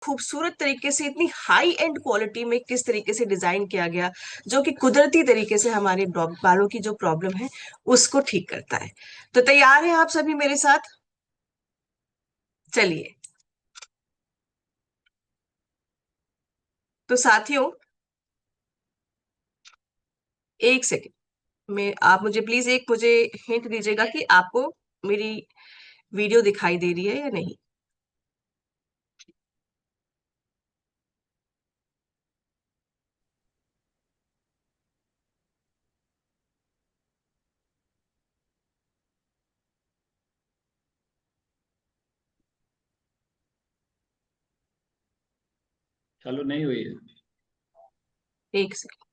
खूबसूरत तरीके से, इतनी हाई एंड क्वालिटी में किस तरीके से डिजाइन किया गया, जो कि कुदरती तरीके से हमारे बालों की जो प्रॉब्लम है उसको ठीक करता है। तो तैयार हैं आप सभी मेरे साथ? चलिए। तो साथियों, एक सेकेंड में आप मुझे प्लीज मुझे हिंट दीजिएगा कि आपको मेरी वीडियो दिखाई दे रही है या नहीं। चालू नहीं हुई है। एक सेकेंड।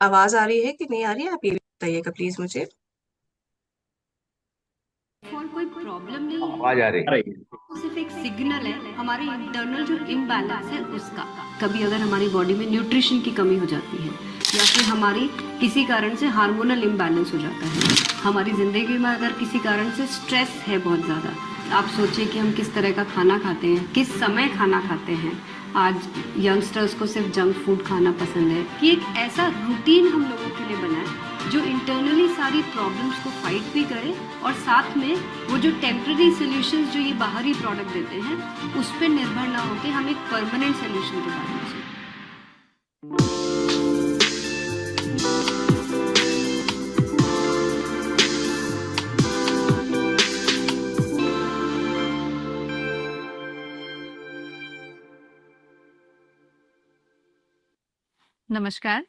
आवाज आ रही है कि नहीं आ रही है, आप ये बताइएगा प्लीज मुझे। फोन कोई प्रॉब्लम नहीं है, आवाज आ रही है। वो सिर्फ एक सिग्नल है हमारे इंटरनल जो इम्बैलेंस है उसका। कभी अगर हमारी बॉडी में न्यूट्रिशन की कमी हो जाती है या फिर हमारी किसी कारण से हार्मोनल इम्बैलेंस हो जाता है, हमारी ज़िंदगी में अगर किसी कारण से स्ट्रेस है बहुत ज़्यादा, आप सोचिए कि हम किस तरह का खाना खाते हैं, किस समय खाना खाते हैं। आज यंगस्टर्स को सिर्फ जंक फूड खाना पसंद है कि एक ऐसा रूटीन हम लोगों के लिए बना है जो इंटरनली सारी प्रॉब्लम्स को फाइट भी करे और साथ में वो जो टेम्पररी सोल्यूशंस जो ये बाहरी प्रोडक्ट देते हैं उस पर निर्भर ना होकर हम एक परमानेंट सोल्यूशन के बारे में सोचें। नमस्कार,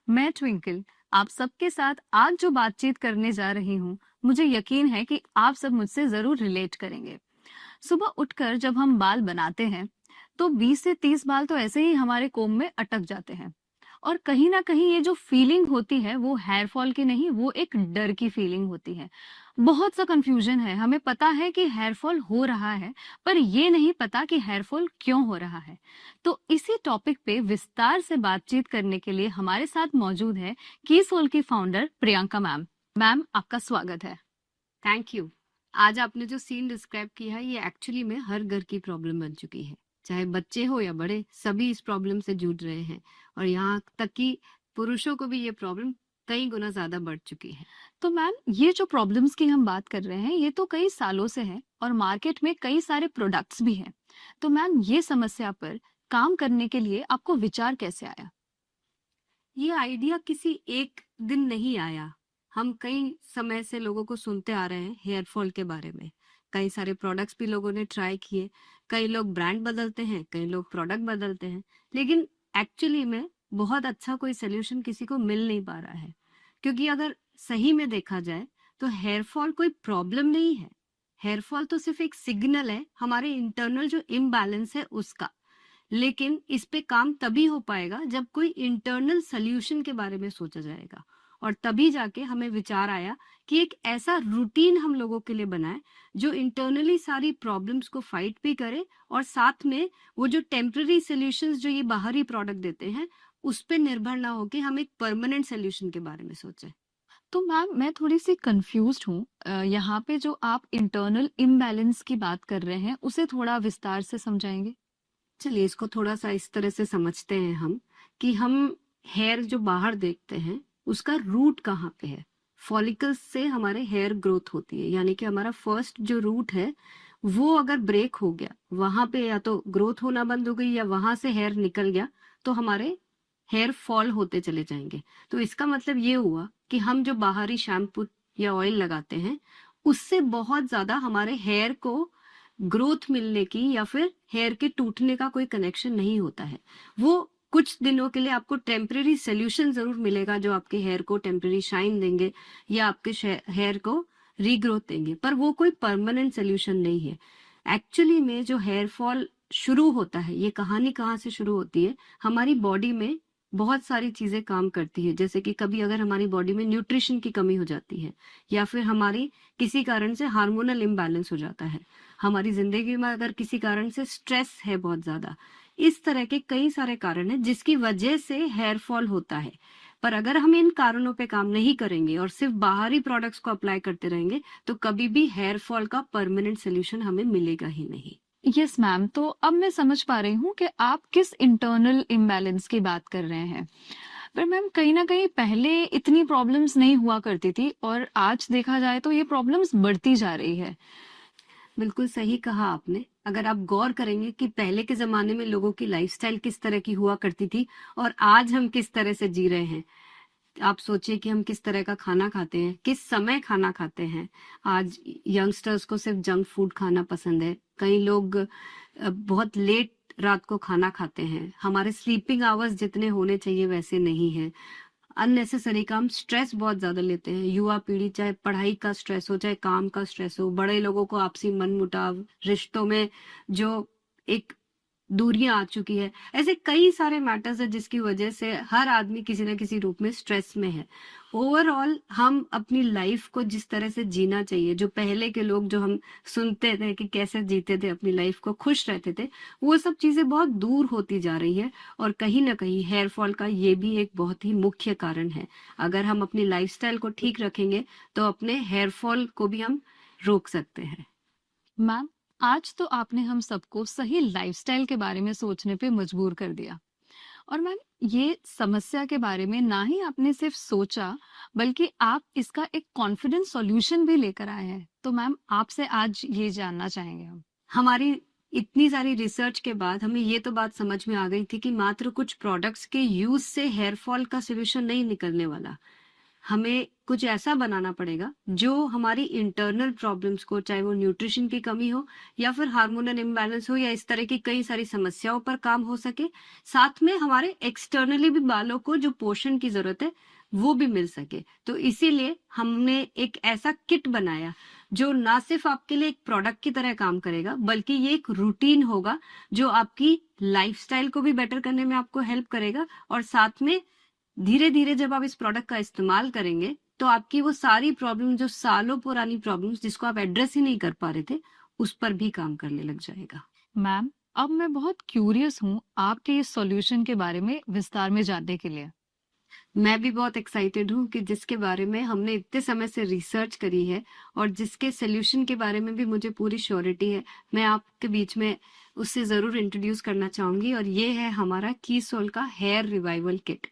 मैं ट्विंकल आप सबके साथ आज जो बातचीत करने जा रही हूँ, मुझे यकीन है कि आप सब मुझसे जरूर रिलेट करेंगे। सुबह उठकर जब हम बाल बनाते हैं, तो 20 से 30 बाल तो ऐसे ही हमारे कोम में अटक जाते हैं। और कहीं ना कहीं ये जो फीलिंग होती है वो हेयर फॉल की नहीं, वो एक डर की फीलिंग होती है। बहुत सा कंफ्यूजन है, हमें पता है कि हेयर फॉल हो रहा है, पर ये नहीं पता कि हेयर फॉल क्यों हो रहा है। तो इसी टॉपिक पे विस्तार से बातचीत करने के लिए हमारे साथ मौजूद है कीसोल की फाउंडर प्रियंका मैम। मैम, आपका स्वागत है। Thank you. आज आपने जो सीन डिस्क्राइब किया है ये एक्चुअली में हर घर की प्रॉब्लम बन चुकी है, चाहे बच्चे हो या बड़े, सभी इस प्रॉब्लम से जूझ रहे हैं और यहाँ तक कि पुरुषों को भी ये प्रॉब्लम कई गुना ज्यादा बढ़ चुकी है। तो मैम, ये जो प्रॉब्लम्स की हम बात कर रहे हैं ये तो कई सालों से है और मार्केट में कई सारे प्रोडक्ट्स भी हैं। तो मैम, ये समस्या पर काम करने के लिए आपको विचार कैसे आया? ये आइडिया किसी एक दिन नहीं आया। हम कई समय से लोगों को सुनते आ रहे हैं हेयर फॉल के बारे में। कई सारे प्रोडक्ट्स भी लोगों ने ट्राई किए। कई लोग ब्रांड बदलते हैं, कई लोग प्रोडक्ट बदलते हैं, लेकिन एक्चुअली में बहुत अच्छा कोई सोल्यूशन किसी को मिल नहीं पा रहा है। क्योंकि अगर सही में देखा जाए तो हेयर फॉल कोई प्रॉब्लम नहीं है। हेयर फॉल तो सिर्फ एक सिग्नल है हमारे इंटरनल जो इम्बैलेंस है उसका। लेकिन इस पे काम तभी हो पाएगा जब कोई इंटरनल सोल्यूशन के बारे में सोचा जाएगा, और तभी जाके हमें विचार आया कि एक ऐसा रूटीन हम लोगों के लिए बनाए जो इंटरनली सारी प्रॉब्लम्स को फाइट भी करे और साथ में वो जो टेम्पररी सोल्यूशंस जो ये बाहरी प्रोडक्ट देते हैं उस पर निर्भर ना होके हम एक परमानेंट सोल्यूशन के बारे में सोचें। तो मैम, मैं थोड़ी सी कंफ्यूज्ड हूँ। यहाँ पे जो आप इंटरनल इम्बैलेंस की बात कर रहे हैं उसे थोड़ा विस्तार से समझाएंगे? चलिए इसको थोड़ा सा इस तरह से समझते हैं हम कि हम हेयर जो बाहर देखते हैं उसका रूट कहाँ पे है। फॉलिकल्स से हमारे हेयर ग्रोथ होती है, यानी कि हमारा फर्स्ट जो रूट है वो अगर ब्रेक हो गया, वहां पे या तो ग्रोथ होना बंद हो गई या वहां से हेयर निकल गया, तो हमारे हेयर फॉल होते चले जाएंगे। तो इसका मतलब ये हुआ कि हम जो बाहरी शैम्पू या ऑयल लगाते हैं उससे बहुत ज्यादा हमारे हेयर को ग्रोथ मिलने की या फिर हेयर के टूटने का कोई कनेक्शन नहीं होता है। वो कुछ दिनों के लिए आपको टेम्परेरी सोल्यूशन जरूर मिलेगा जो आपके हेयर को टेम्परेरी शाइन देंगे या आपके हेयर को रीग्रोथ देंगे, पर वो कोई परमानेंट सोल्यूशन नहीं है। एक्चुअली में जो हेयर फॉल शुरू होता है, ये कहानी कहाँ से शुरू होती है, हमारी बॉडी में बहुत सारी चीजें काम करती है। जैसे कि कभी अगर हमारी बॉडी में न्यूट्रिशन की कमी हो जाती है या फिर हमारी किसी कारण से हार्मोनल इम्बैलेंस हो जाता है, हमारी जिंदगी में अगर किसी कारण से स्ट्रेस है बहुत ज्यादा, इस तरह के कई सारे कारण हैं जिसकी वजह से हेयर फॉल होता है। पर अगर हम इन कारणों पे काम नहीं करेंगे और सिर्फ बाहरी प्रोडक्ट्स को अप्लाई करते रहेंगे तो कभी भी हेयर फॉल का परमानेंट सोल्यूशन हमें मिलेगा ही नहीं। यस मैम, तो अब मैं समझ पा रही हूँ कि आप किस इंटरनल इम्बैलेंस की बात कर रहे हैं। पर मैम कहीं ना कहीं पहले इतनी प्रॉब्लम्स नहीं हुआ करती थी और आज देखा जाए तो ये प्रॉब्लम्स बढ़ती जा रही है। बिल्कुल सही कहा आपने। अगर आप गौर करेंगे कि पहले के जमाने में लोगों की लाइफस्टाइल किस तरह की हुआ करती थी और आज हम किस तरह से जी रहे हैं, आप सोचिए कि हम किस तरह का खाना खाते हैं, किस समय खाना खाते हैं। आज यंगस्टर्स को सिर्फ जंक फूड खाना पसंद है। कई लोग बहुत लेट रात को खाना खाते हैं। हमारे स्लीपिंग आवर्स जितने होने चाहिए वैसे नहीं है। अननेसेसरी काम, स्ट्रेस बहुत ज्यादा लेते हैं युवा पीढ़ी, चाहे पढ़ाई का स्ट्रेस हो चाहे काम का स्ट्रेस हो। बड़े लोगों को आपसी मनमुटाव, रिश्तों में जो एक दूरियां आ चुकी है, ऐसे कई सारे मैटर्स है जिसकी वजह से हर आदमी किसी न किसी रूप में स्ट्रेस में है। ओवरऑल हम अपनी लाइफ को जिस तरह से जीना चाहिए, जो पहले के लोग जो हम सुनते थे कि कैसे जीते थे अपनी लाइफ को, खुश रहते थे, वो सब चीजें बहुत दूर होती जा रही है। और कहीं ना कहीं हेयर फॉल का ये भी एक बहुत ही मुख्य कारण है। अगर हम अपनी लाइफस्टाइल को ठीक रखेंगे तो अपने हेयर फॉल को भी हम रोक सकते हैं। मैम आज तो आपने हम सबको सही लाइफस्टाइल के बारे में सोचने पे मजबूर कर दिया। और मैम ये समस्या के बारे में ना ही आपने सिर्फ सोचा बल्कि आप इसका एक कॉन्फिडेंस सॉल्यूशन भी लेकर आए हैं। तो मैम आपसे आज ये जानना चाहेंगे हम। हमारी इतनी सारी रिसर्च के बाद हमें ये तो बात समझ में आ गई थी कि मात्र कुछ प्रोडक्ट्स के यूज से हेयर फॉल का सोल्यूशन नहीं निकलने वाला। हमें कुछ ऐसा बनाना पड़ेगा जो हमारी इंटरनल प्रॉब्लम्स को, चाहे वो न्यूट्रिशन की कमी हो या फिर हार्मोनल इम्बैलेंस हो या इस तरह की कई सारी समस्याओं पर काम हो सके। साथ में हमारे एक्सटर्नली भी बालों को जो पोषण की जरूरत है वो भी मिल सके। तो इसीलिए हमने एक ऐसा किट बनाया जो ना सिर्फ आपके लिए एक प्रोडक्ट की तरह काम करेगा बल्कि ये एक रूटीन होगा जो आपकी लाइफस्टाइल को भी बेटर करने में आपको हेल्प करेगा। और साथ में धीरे धीरे जब आप इस प्रोडक्ट का इस्तेमाल करेंगे तो आपकी वो सारी प्रॉब्लम, जो सालों पुरानी प्रॉब्लम्स जिसको आप एड्रेस ही नहीं कर पा रहे थे, उस पर भी काम करने लग जाएगा। मैम अब मैं बहुत क्यूरियस हूँ आपके इस सॉल्यूशन के बारे में विस्तार में जानने के लिए। मैं भी बहुत एक्साइटेड हूँ कि जिसके बारे में हमने इतने समय से रिसर्च करी है और जिसके सोल्यूशन के बारे में भी मुझे पूरी श्योरिटी है, मैं आपके बीच में उससे जरूर इंट्रोड्यूस करना चाहूंगी। और ये है हमारा कीसोल का हेयर रिवाइवल किट।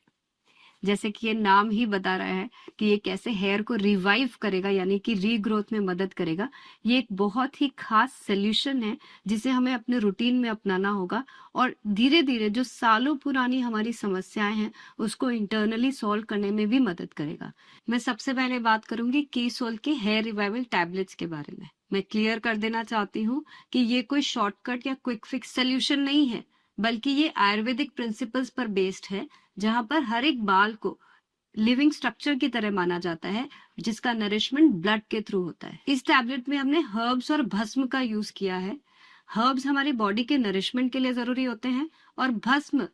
जैसे कि ये नाम ही बता रहा है कि ये कैसे हेयर को रिवाइव करेगा, यानी कि रीग्रोथ में मदद करेगा। ये एक बहुत ही खास सोल्यूशन है जिसे हमें अपने रूटीन में अपनाना होगा और धीरे धीरे जो सालों पुरानी हमारी समस्याएं हैं उसको इंटरनली सॉल्व करने में भी मदद करेगा। मैं सबसे पहले बात करूंगी कीसोल के हेयर रिवाइवल टैबलेट्स के बारे में। मैं क्लियर कर देना चाहती हूँ कि ये कोई शॉर्टकट या क्विक फिक्स सोल्यूशन नहीं है, बल्कि ये आयुर्वेदिक प्रिंसिपल्स पर बेस्ड है, जहां पर हर एक बाल को लिविंग स्ट्रक्चर की तरह माना जाता है जिसका नरिशमेंट ब्लड के थ्रू होता है। इस टैबलेट में हमने हर्ब्स और भस्म का यूज किया है। हर्ब्स हमारी बॉडी के नरिशमेंट के लिए जरूरी होते हैं और भस्म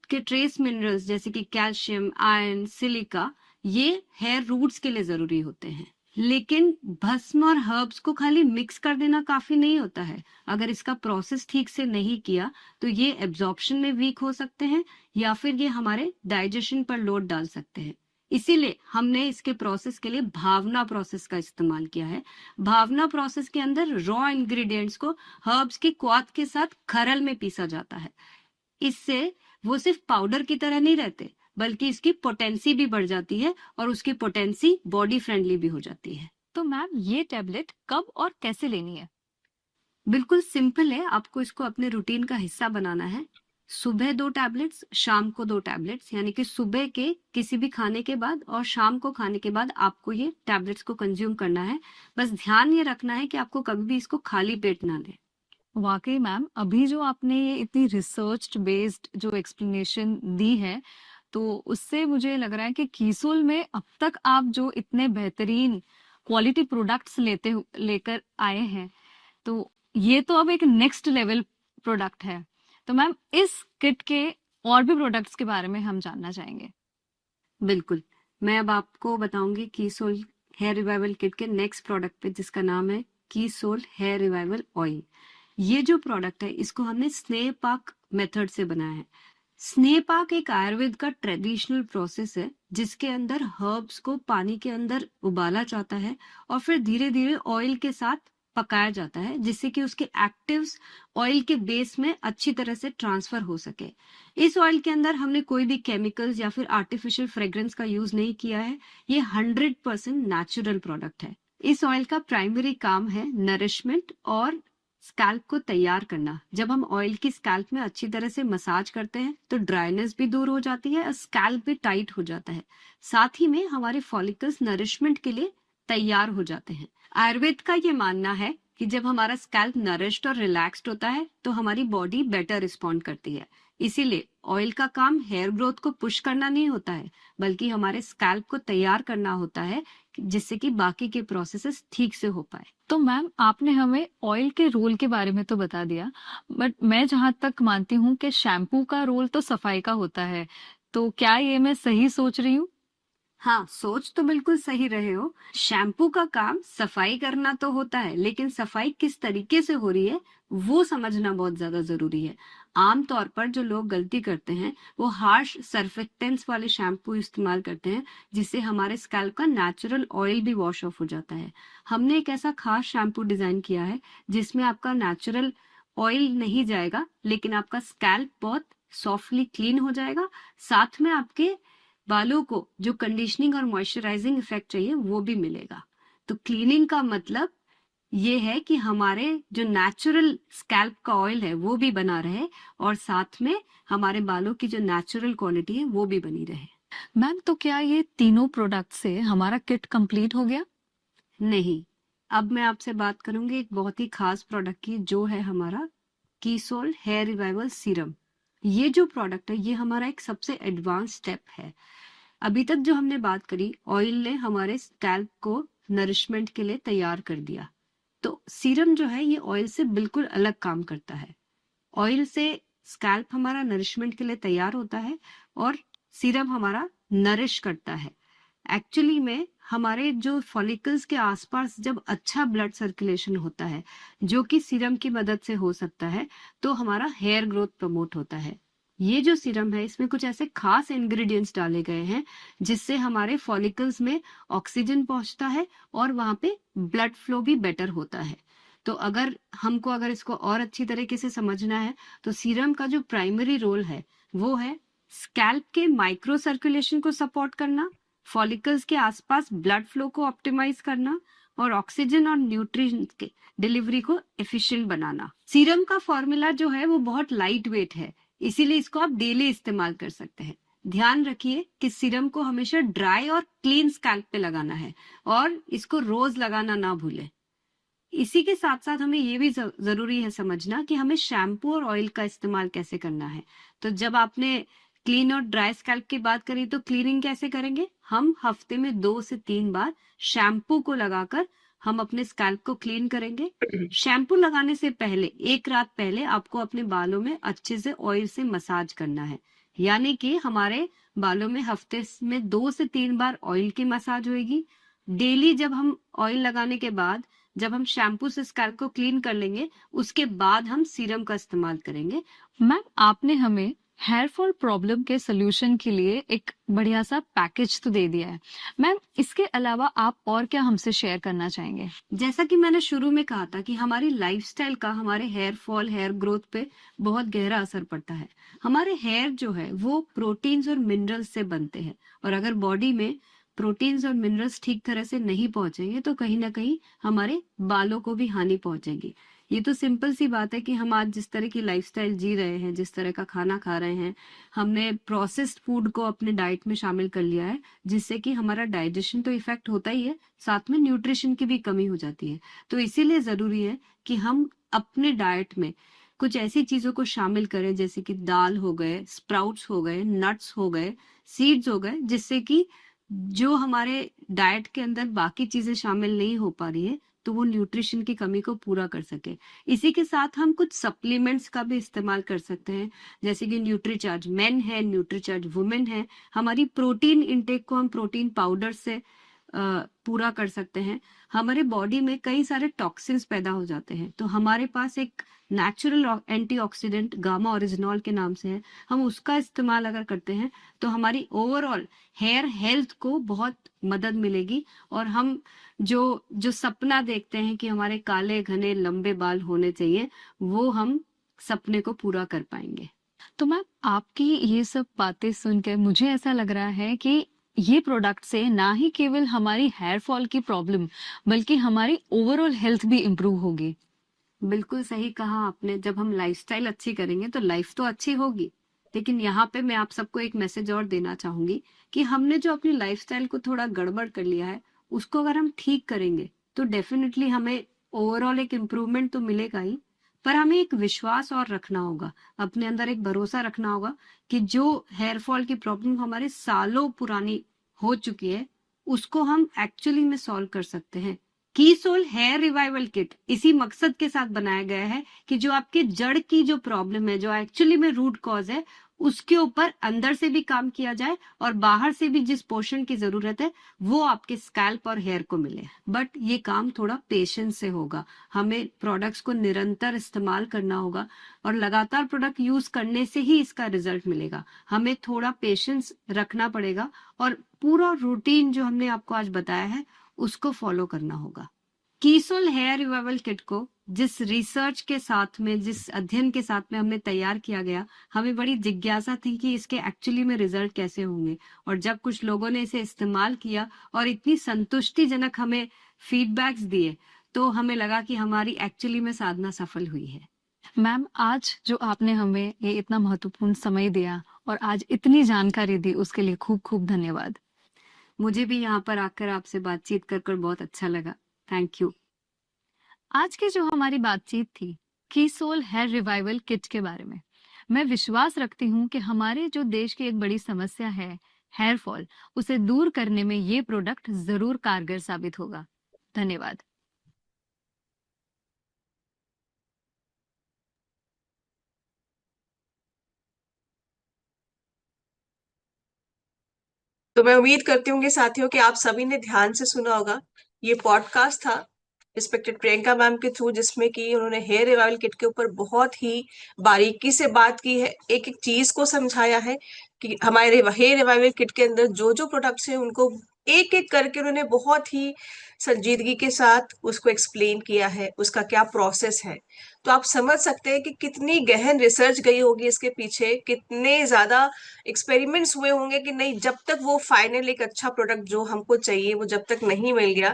के ट्रेस मिनरल्स जैसे कि कैल्शियम, आयरन, सिलिका, ये हेयर रूट्स के लिए जरूरी होते हैं। लेकिन भस्म और हर्ब्स को खाली मिक्स कर देना काफी नहीं होता है। अगर इसका प्रोसेस ठीक से नहीं किया तो ये एब्जॉर्प्शन में वीक हो सकते हैं या फिर ये हमारे डाइजेशन पर लोड डाल सकते हैं। इसीलिए हमने इसके प्रोसेस के लिए भावना प्रोसेस का इस्तेमाल किया है। भावना प्रोसेस के अंदर रॉ इंग्रेडिएंट्स को हर्ब्स की क्वाथ के साथ खरल में पीसा जाता है। इससे वो सिर्फ पाउडर की तरह नहीं रहते बल्कि इसकी पोटेंसी भी बढ़ जाती है और उसकी पोटेंसी बॉडी फ्रेंडली भी हो जाती है। तो मैम ये टैबलेट कब और कैसे लेनी है? बिल्कुल सिंपल है, आपको इसको अपने रूटीन का हिस्सा बनाना है। सुबह 2 टैबलेट्स, शाम को 2 टैबलेट्स, यानी कि सुबह के किसी भी खाने के बाद और शाम को खाने के बाद आपको ये टैबलेट्स को कंज्यूम करना है। बस ध्यान ये रखना है कि आपको कभी भी इसको खाली पेट ना लें। वाकई मैम अभी जो आपने ये इतनी रिसर्च बेस्ड जो एक्सप्लेनेशन दी है तो उससे मुझे लग रहा है कि कीसोल में अब तक आप जो इतने बेहतरीन क्वालिटी प्रोडक्ट्स लेकर आए हैं तो ये तो अब एक नेक्स्ट लेवल प्रोडक्ट है। तो मैम इस किट के और भी प्रोडक्ट्स के बारे में हम जानना चाहेंगे। बिल्कुल, मैं अब आपको बताऊंगी कीसोल हेयर रिवाइवल किट के नेक्स्ट प्रोडक्ट पे, जिसका नाम है कीसोल हेयर रिवाइवल ऑयल। ये जो प्रोडक्ट है इसको हमने स्नेह पाक मेथड से बनाया है। स्नेह-पाक एक आयुर्वेद का ट्रेडिशनल प्रोसेस है जिसके अंदर हर्ब्स को पानी के अंदर उबाला जाता है और फिर धीरे-धीरे ऑयल के साथ पकाया जाता है जिससे कि उसके एक्टिव्स ऑयल के बेस में अच्छी तरह से ट्रांसफर हो सके। इस ऑयल के अंदर हमने कोई भी केमिकल्स या फिर आर्टिफिशियल फ्रेग्रेंस का यूज नहीं किया है। ये 100% नेचुरल प्रोडक्ट है। इस ऑयल का प्राइमरी काम है नरिशमेंट और स्कैल्प को तैयार करना। जब हम ऑयल की स्कैल्प में अच्छी तरह से मसाज करते हैं तो ड्राइनेस भी दूर हो जाती है और स्कैल्प भी टाइट हो जाता है। साथ ही में हमारे फॉलिकल्स नरिशमेंट के लिए तैयार हो जाते हैं। आयुर्वेद का ये मानना है कि जब हमारा स्कैल्प नरिश्ड और रिलैक्स्ड होता है तो हमारी बॉडी बेटर रिस्पॉन्ड करती है। इसीलिए ऑयल का काम हेयर ग्रोथ को पुश करना नहीं होता है, बल्कि हमारे स्कैल्प को तैयार करना होता है जिससे कि बाकी के प्रोसेसेस ठीक से हो पाए। तो मैम आपने हमें ऑयल के रोल के बारे में तो बता दिया, बट मैं जहां तक मानती हूँ कि शैम्पू का रोल तो सफाई का होता है, तो क्या ये मैं सही सोच रही हूँ? हाँ, सोच तो बिल्कुल सही रहे हो। शैम्पू का काम सफाई करना तो होता है, लेकिन सफाई किस तरीके से हो रही है वो समझना बहुत ज्यादा जरूरी है। आमतौर पर जो लोग गलती करते हैं वो हार्श सर्फेक्टेंट्स वाले शैम्पू इस्तेमाल करते हैं जिससे हमारे स्कैल्प का नेचुरल ऑयल भी वॉश ऑफ हो जाता है। हमने एक ऐसा खास शैम्पू डिजाइन किया है जिसमें आपका नेचुरल ऑयल नहीं जाएगा, लेकिन आपका स्कैल्प बहुत सॉफ्टली क्लीन हो जाएगा। साथ में आपके बालों को जो कंडीशनिंग और मॉइस्चराइजिंग इफेक्ट चाहिए वो भी मिलेगा। तो क्लीनिंग का मतलब ये है कि हमारे जो नेचुरल स्कैल्प का ऑयल है वो भी बना रहे और साथ में हमारे बालों की जो नेचुरल क्वालिटी है वो भी बनी रहे। मैम तो क्या ये तीनों प्रोडक्ट से हमारा किट कंप्लीट हो गया? नहीं, अब मैं आपसे बात करूंगी एक बहुत ही खास प्रोडक्ट की, जो है हमारा कीसोल हेयर रिवाइवल सीरम। ये जो प्रोडक्ट है ये हमारा एक सबसे एडवांस स्टेप है। अभी तक जो हमने बात करी, ऑयल ने हमारे स्कैल्प को नरिशमेंट के लिए तैयार कर दिया, तो सीरम जो है ये ऑयल से बिल्कुल अलग काम करता है। ऑयल से स्कैल्प हमारा नरिशमेंट के लिए तैयार होता है और सीरम हमारा नरिश करता है। एक्चुअली में हमारे जो फॉलिकल्स के आसपास जब अच्छा ब्लड सर्कुलेशन होता है, जो कि सीरम की मदद से हो सकता है, तो हमारा हेयर ग्रोथ प्रमोट होता है। ये जो सीरम है इसमें कुछ ऐसे खास इंग्रेडिएंट्स डाले गए हैं जिससे हमारे फॉलिकल्स में ऑक्सीजन पहुंचता है और वहां पे ब्लड फ्लो भी बेटर होता है। तो अगर इसको और अच्छी तरीके से समझना है तो सीरम का जो प्राइमरी रोल है वो है स्कैल्प के माइक्रो सर्कुलेशन को सपोर्ट करना, फॉलिकल्स के आसपास ब्लड फ्लो को ऑप्टिमाइज करना और ऑक्सीजन और न्यूट्रिएंट्स के डिलीवरी को एफिशिएंट बनाना। सीरम का फॉर्मूला जो है वो बहुत लाइट वेट है, इसीलिए इसको आप डेली इस्तेमाल कर सकते हैं। ध्यान रखिए कि सीरम को हमेशा ड्राई और क्लीन स्कैल्प पे लगाना है और इसको रोज लगाना ना भूलें। इसी के साथ साथ हमें ये भी जरूरी है समझना कि हमें शैम्पू और ऑयल का इस्तेमाल कैसे करना है। तो जब आपने क्लीन और ड्राई स्कैल्प की बात करी तो क्लीनिंग कैसे करेंगे? हम हफ्ते में 2 से 3 बार शैम्पू को लगाकर हम अपने स्कैल्प को क्लीन करेंगे। शैम्पू लगाने से पहले 1 रात पहले आपको अपने बालों में अच्छे से ऑयल से मसाज करना है, यानी कि हमारे बालों में हफ्ते में 2 से 3 बार ऑयल की मसाज होगी। डेली जब हम ऑयल लगाने के बाद जब हम शैम्पू से स्कैल्प को क्लीन कर लेंगे उसके बाद हम सीरम का इस्तेमाल करेंगे। मैम आपने हमें हेयर फॉल प्रॉब्लम के सोल्यूशन के लिए एक बढ़िया सा पैकेज तो दे दिया है। मैम इसके अलावा आप और क्या हमसे शेयर करना चाहेंगे? जैसा कि मैंने शुरू में कहा था कि हमारी लाइफस्टाइल का हमारे हेयर फॉल, हेयर ग्रोथ पे बहुत गहरा असर पड़ता है। हमारे हेयर जो है वो प्रोटीन्स और मिनरल्स से बनते हैं और अगर बॉडी में प्रोटीन्स और मिनरल्स ठीक तरह से नहीं पहुंचेंगे तो कहीं ना कहीं हमारे बालों को भी हानि पहुंचेगी। ये तो सिंपल सी बात है कि हम आज जिस तरह की लाइफस्टाइल जी रहे हैं, जिस तरह का खाना खा रहे हैं, हमने प्रोसेस्ड फूड को अपने डाइट में शामिल कर लिया है, जिससे कि हमारा डाइजेशन तो इफेक्ट होता ही है, साथ में न्यूट्रिशन की भी कमी हो जाती है। तो इसीलिए जरूरी है कि हम अपने डाइट में कुछ ऐसी चीजों को शामिल करें जैसे कि दाल हो गए, स्प्राउट्स हो गए, नट्स हो गए, सीड्स हो गए, जिससे कि जो हमारे डाइट के अंदर बाकी चीजें शामिल नहीं हो पा रही है तो वो न्यूट्रिशन की कमी को पूरा कर सके। इसी के साथ हम कुछ सप्लीमेंट्स का भी इस्तेमाल कर सकते हैं, जैसे कि न्यूट्रीचार्ज मेन है, न्यूट्रीचार्ज वुमेन है। हमारी प्रोटीन इंटेक को हम प्रोटीन पाउडर से पूरा कर सकते हैं। हमारे बॉडी में कई सारे टॉक्सिन्स पैदा हो जाते हैं, तो हमारे पास एक नेचुरल एंटीऑक्सीडेंट गामा ओरिजिनॉल के नाम से है, हम उसका इस्तेमाल अगर करते हैं तो हमारी ओवरऑल हेयर हेल्थ को बहुत मदद मिलेगी, और हम जो जो सपना देखते हैं कि हमारे काले घने लंबे बाल होने चाहिए, वो हम सपने को पूरा कर पाएंगे। तो मैम, आपकी ये सब बातें सुनकर मुझे ऐसा लग रहा है कि ये प्रोडक्ट से ना ही केवल हमारी हेयर फॉल की प्रॉब्लम बल्कि हमारी ओवरऑल हेल्थ भी इम्प्रूव होगी। बिल्कुल सही कहा आपने। जब हम लाइफस्टाइल अच्छी करेंगे तो लाइफ तो अच्छी होगी, लेकिन यहाँ पे मैं आप सबको एक मैसेज और देना चाहूंगी कि हमने जो अपनी लाइफस्टाइल को थोड़ा गड़बड़ कर लिया है, उसको अगर हम ठीक करेंगे तो डेफिनेटली हमें ओवरऑल एक इम्प्रूवमेंट तो मिलेगा ही, पर हमें एक विश्वास और रखना होगा, अपने अंदर एक भरोसा रखना होगा कि जो हेयर फॉल की प्रॉब्लम हमारे सालों पुरानी हो चुकी है, उसको हम एक्चुअली में सॉल्व कर सकते हैं। कीसोल हेयर रिवाइवल किट इसी मकसद के साथ बनाया गया है कि जो आपके जड़ की जो प्रॉब्लम है, जो एक्चुअली में रूट कॉज है, उसके ऊपर अंदर से भी काम किया जाए और बाहर से भी जिस पोषण की जरूरत है वो आपके स्कैल्प और हेयर को मिले। बट ये काम थोड़ा पेशेंस से होगा, हमें प्रोडक्ट्स को निरंतर इस्तेमाल करना होगा और लगातार प्रोडक्ट यूज करने से ही इसका रिजल्ट मिलेगा। हमें थोड़ा पेशेंस रखना पड़ेगा और पूरा रूटीन जो हमने आपको आज बताया है उसको फॉलो करना होगा। कीसोल हेयर रिवाइवल किट को जिस रिसर्च के साथ में, जिस अध्ययन के साथ में हमने तैयार किया गया, हमें बड़ी जिज्ञासा थी कि इसके एक्चुअली में रिजल्ट कैसे होंगे, और जब कुछ लोगों ने इसे इस्तेमाल किया और इतनी संतुष्टिजनक हमें फीडबैक्स दिए, तो हमें लगा कि हमारी एक्चुअली में साधना सफल हुई है। मैम, आज जो आपने हमें ये इतना महत्वपूर्ण समय दिया और आज इतनी जानकारी दी, उसके लिए खूब खूब धन्यवाद। मुझे भी यहाँ पर आकर आपसे बातचीत कर कर बहुत अच्छा लगा। Thank you. आज की जो हमारी बातचीत थी कीसोल हेयर रिवाइवल किट के बारे में, मैं विश्वास रखती हूँ कि हमारे जो देश की एक बड़ी समस्या है हेयर फॉल, उसे दूर करने में ये प्रोडक्ट जरूर कारगर साबित होगा। धन्यवाद। तो मैं उम्मीद करती हूँ कि साथियों कि आप सभी ने ध्यान से सुना होगा। ये पॉडकास्ट था रिस्पेक्टेड प्रियंका मैम के थ्रू, जिसमें कि उन्होंने हेयर रिवाइवल किट के ऊपर बहुत ही बारीकी से बात की है, एक एक चीज को समझाया है कि हमारे हेयर रिवाइवल किट के अंदर जो जो प्रोडक्ट्स हैं उनको एक एक करके उन्होंने बहुत ही संजीदगी के साथ उसको एक्सप्लेन किया है, उसका क्या प्रोसेस है। तो आप समझ सकते हैं कि कितनी गहन रिसर्च गई होगी इसके पीछे, कितने ज्यादा एक्सपेरिमेंट्स हुए होंगे कि नहीं, जब तक वो फाइनल एक अच्छा प्रोडक्ट जो हमको चाहिए वो जब तक नहीं मिल गया,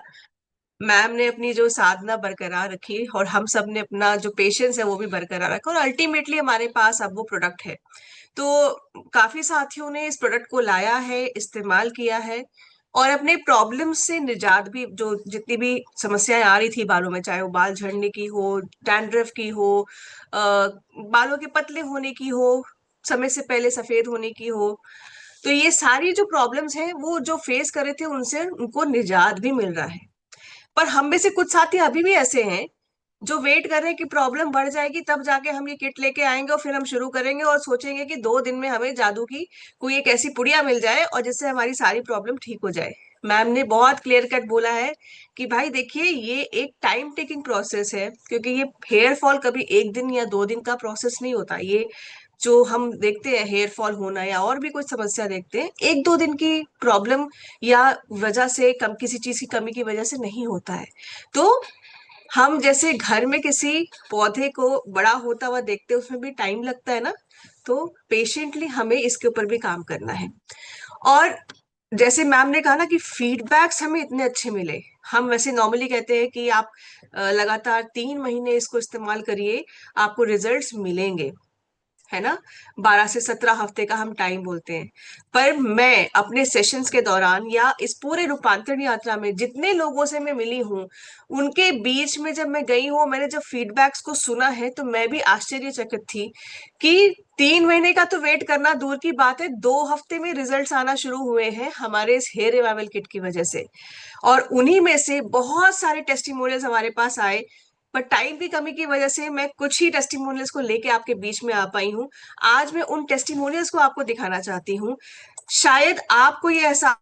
मैम ने अपनी जो साधना बरकरार रखी और हम सब ने अपना जो पेशेंस है वो भी बरकरार रखा, और अल्टीमेटली हमारे पास अब वो प्रोडक्ट है। तो काफी साथियों ने इस प्रोडक्ट को लाया है, इस्तेमाल किया है, और अपने प्रॉब्लम से निजात भी, जो जितनी भी समस्याएं आ रही थी बालों में, चाहे वो बाल झड़ने की हो, डैंड्रफ की हो, बालों के पतले होने की हो, समय से पहले सफेद होने की हो, तो ये सारी जो प्रॉब्लम्स हैं वो जो फेस कर रहे थे उनसे उनको निजात भी मिल रहा है। पर हम में से कुछ साथी अभी भी ऐसे हैं जो वेट कर रहे हैं कि प्रॉब्लम बढ़ जाएगी तब जाके हम ये किट लेके आएंगे और फिर हम शुरू करेंगे और सोचेंगे कि 2 दिन में हमें जादू की कोई एक ऐसी पुड़िया मिल जाए और जिससे हमारी सारी प्रॉब्लम ठीक हो जाए। मैम ने बहुत क्लियर कट बोला है कि भाई देखिए, ये एक टाइम टेकिंग प्रोसेस है, क्योंकि ये हेयर फॉल कभी 1 दिन या 2 दिन का प्रोसेस नहीं होता। ये जो हम देखते हैं हेयर फॉल होना या और भी कोई समस्या देखते हैं, 1-2 दिन की प्रॉब्लम या वजह से, कम किसी चीज की कमी की वजह से नहीं होता है। तो हम जैसे घर में किसी पौधे को बड़ा होता हुआ देखते हैं, उसमें भी टाइम लगता है ना, तो पेशेंटली हमें इसके ऊपर भी काम करना है। और जैसे मैम ने कहा ना कि फीडबैक्स हमें इतने अच्छे मिले, हम वैसे नॉर्मली कहते हैं कि आप लगातार 3 महीने इसको इस्तेमाल करिए, आपको रिजल्ट्स मिलेंगे, है ना। 12 से 17 हफ्ते का हम टाइम बोलते हैं। पर मैं अपने सेशंस के दौरान या इस पूरे रूपांतरण यात्रा में जितने लोगों से मैं मिली हूँ, उनके बीच में जब मैं गई हूँ, मैंने जब फीडबैक्स को सुना है, तो मैं भी आश्चर्यचकित थी कि 3 महीने का तो वेट करना दूर की बात है, 2 हफ्ते में रिजल्ट्स आना शुरू हुए हैं हमारे इस हेयर रिवाइवल किट की वजह से। और उन्हीं में से बहुत सारे टेस्टिमोनियल्स हमारे पास आए, पर टाइम की कमी की वजह से मैं कुछ ही टेस्टिमोनियल्स को लेके आपके बीच में आ पाई हूँ। आज मैं उन टेस्टिमोनियल्स को आपको दिखाना चाहती हूँ। शायद आपको ये एहसास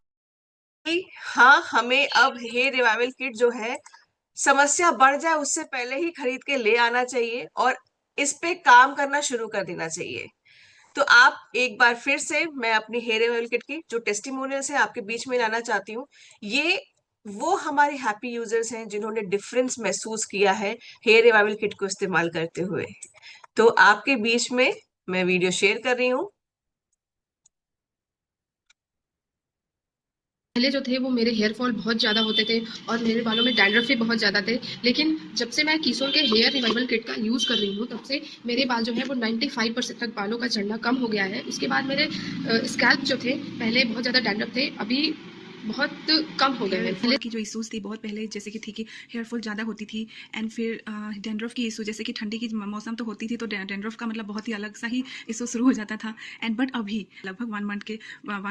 हाँ, हमें अब हेयर रिवाइवल किट जो है, समस्या बढ़ जाए उससे पहले ही खरीद के ले आना चाहिए और इस पे काम करना शुरू कर देना चाहिए। तो आप एक बार फिर से मैं अपनी हेयर रिवाइवल किट की जो टेस्टिमोनियल्स है आपके बीच में लाना चाहती हूँ। ये वो हमारे हैप्पी यूजर्स हैं जिन्होंने डिफरेंस महसूस किया है हेयर रिवाइवल किट को इस्तेमाल करते हुए। तो आपके बीच में मैं वीडियो शेयर कर रही हूँ। पहले जो थे वो मेरे हेयर फॉल बहुत ज़्यादा होते थे और मेरे बालों में डैंड्रफ भी बहुत ज़्यादा थे, लेकिन जब से मैं कीसोल के हेयर रिवाइवल किट का यूज़ कर रही हूँ तब से मेरे बाल जो है वो 95% तक बालों का झड़ना कम हो गया है। उसके बाद मेरे स्कैल्प जो थे पहले बहुत ज़्यादा डैंड्रफ थे, अभी बहुत कम हो गए हैं। हेयर फॉल की जो इशूज़ थी बहुत पहले, जैसे कि थी कि हेयर फॉल ज़्यादा होती थी, एंड फिर डैंड्रफ की इशू, जैसे कि ठंडी की मौसम तो होती थी तो डैंड्रफ का मतलब बहुत ही अलग सा ही इशू शुरू हो जाता था। एंड बट अभी लगभग 1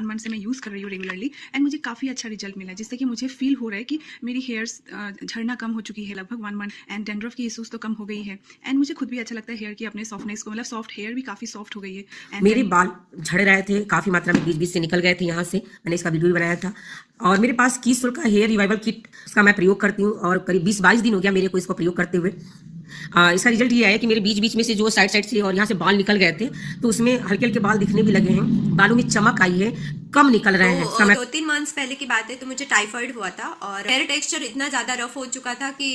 मंथ से मैं यूज़ कर रही हूँ रेगुलरली, एंड मुझे काफ़ी अच्छा रिजल्ट मिला, जिससे कि मुझे फील हो रहा है कि मेरी हेयर्स झड़ना कम हो चुकी है लगभग 1 मंथ, एंड डैंड्रफ की इशूज़ तो कम हो गई है। एंड मुझे खुद भी अच्छा लगता है हेयर की अपने सॉफ्टनेस को, मतलब सॉफ्ट हेयर भी काफ़ी सॉफ्ट हो गई है। मेरे बाल झड़ रहे थे, काफी मात्रा में बीच बीच से निकल गए थे यहाँ से, मैंने इसका वीडियो भी बनाया था। और मेरे पास कीसोल का हेयर रिवाइवल किट, उसका मैं प्रयोग करती हूँ और करीब 20-22 दिन हो गया मेरे को इसको प्रयोग करते हुए। इसका रिजल्ट ये है कि मेरे बीच बीच में से जो साइड साइड से और यहाँ से बाल निकल गए थे तो उसमें हल्के हल्के बाल दिखने भी लगे हैं, बालों में चमक आई है, कम निकल रहे हैं। तो 2-3 मंथ्स पहले की बात है, तो मुझे टाइफाइड हुआ था और हेयर टेक्सचर इतना ज़्यादा रफ हो चुका था कि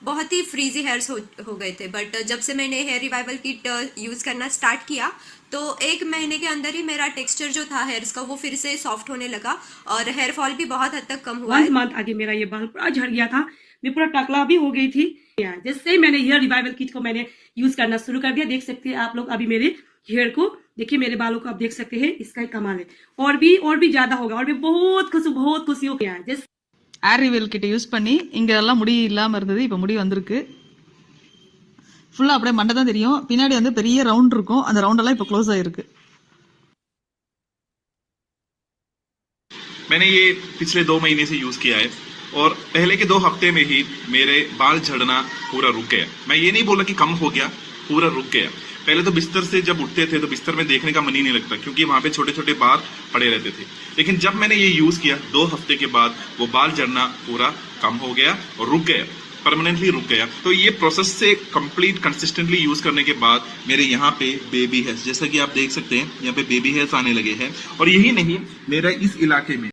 बहुत ही फ्रीजी हेयर्स हो गए थे। बट जब से मैंने हेयर रिवाइवल किट यूज़ करना स्टार्ट किया तो 1 महीने के अंदर ही मेरा टेक्सचर जो था हेयर्स का वो फिर से सॉफ्ट होने लगा और हेयर फॉल भी बहुत हद तक कम हुआ है। 1 मंथ आगे मेरा ये बाल पूरा झड़ गया था, मैं पूरा टकला भी हो गई थी। जैसे मैंने हेयर रिवाइवल किट को मैंने यूज करना शुरू कर दिया, देख सकते हैं आप लोग अभी मेरे हेयर को, देखिए मेरे बालों को आप देख सकते हैं, इसका ही कमाल है। और भी ज्यादा होगा, और भी बहुत खुशी हो गया है। ஏர் ரிவீல் கிட்ட யூஸ் பண்ணி இங்கெல்லாம் முடி இல்லாமல் இருந்தது, இப்போ முடி வந்திருக்கு. ஃபுல்லாக அப்படியே மண்டை தான் தெரியும், பின்னாடி வந்து பெரிய ரவுண்ட் இருக்கும், அந்த ரவுண்டெல்லாம் இப்போ க்ளோஸ் ஆகிருக்கு. मैंने ये पिछले 2 महीने से यूज किया है और पहले के 2 हफ्ते में ही मेरे बाल झड़ना पूरा रुक गया। मैं ये नहीं बोला कि कम हो गया, पूरा रुक गया। पहले तो बिस्तर से जब उठते थे तो बिस्तर में देखने का मन ही नहीं लगता क्योंकि वहां पे छोटे छोटे बाल पड़े रहते थे। लेकिन जब मैंने ये यूज किया 2 हफ्ते के बाद वो बाल झड़ना पूरा कम हो गया और रुक गया, परमानेंटली रुक गया। तो ये प्रोसेस से कंप्लीट कंसिस्टेंटली यूज करने के बाद मेरे यहाँ पे बेबी हेयर्स, जैसा कि आप देख सकते हैं यहाँ पे बेबी हेयर्स आने लगे हैं। और यही नहीं, मेरा इस इलाके में